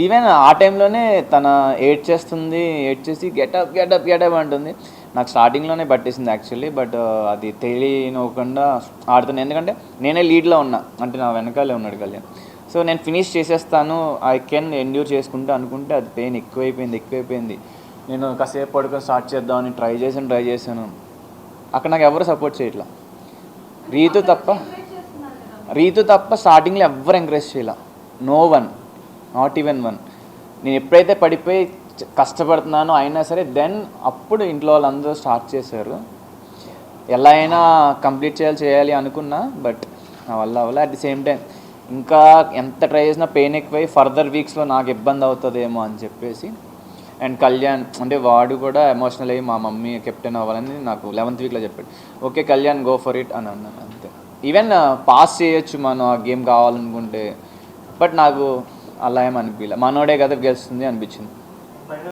Even ఆ టైంలోనే తన ఏడ్ చేసి గెటప్ గెటప్ గెటప్ అంటుంది. నాకు స్టార్టింగ్లోనే పట్టేసింది యాక్చువల్లీ. బట్ అది తెలియనివ్వకుండా ఆడుతున్నాను, ఎందుకంటే నేనే లీడ్లో ఉన్నా, అంటే నా వెనకాలే ఉన్నాడు కళ్యాణ్. సో నేను ఫినిష్ చేసేస్తాను, ఐ కెన్ ఎండ్యూర్ చేసుకుంటూ అనుకుంటే అది పెయిన్ ఎక్కువైపోయింది. నేను కాసేపు పడుకొని స్టార్ట్ చేద్దామని ట్రై చేశాను. అక్కడ నాకు ఎవరు సపోర్ట్ చేయట్లా. రీతు తప్ప స్టార్టింగ్లో ఎవ్వరు ఎంకరేజ్ చేయాల. No one, not even one. నేను ఎప్పుడైతే పడిపోయి కష్టపడుతున్నానో అయినా సరే దెన్ అప్పుడు ఇంట్లో వాళ్ళందరూ స్టార్ట్ చేశారు. ఎలా అయినా కంప్లీట్ చేయాలి అనుకున్నా, బట్ నా వల్ల అవ్వలే. అట్ ది సేమ్ టైం ఇంకా ఎంత ట్రై చేసినా పెయిన్ ఎక్కువై ఫర్దర్ వీక్స్లో నాకు ఇబ్బంది అవుతుందేమో అని చెప్పేసి, అండ్ కళ్యాణ్ అంటే వాడు కూడా ఎమోషనల్ అయ్యి మా మమ్మీ కెప్టెన్ అవ్వాలని నాకు 11th వీక్లో చెప్పాడు. Okay Kalyan, go for it అని అన్నాను అంతే. ఈవెన్ పాస్ చేయొచ్చు మనం ఆ గేమ్ కావాలనుకుంటే, బట్ నాకు అలా ఏమనిపించలే, మనోడే కదా గెలుస్తుంది అనిపించింది.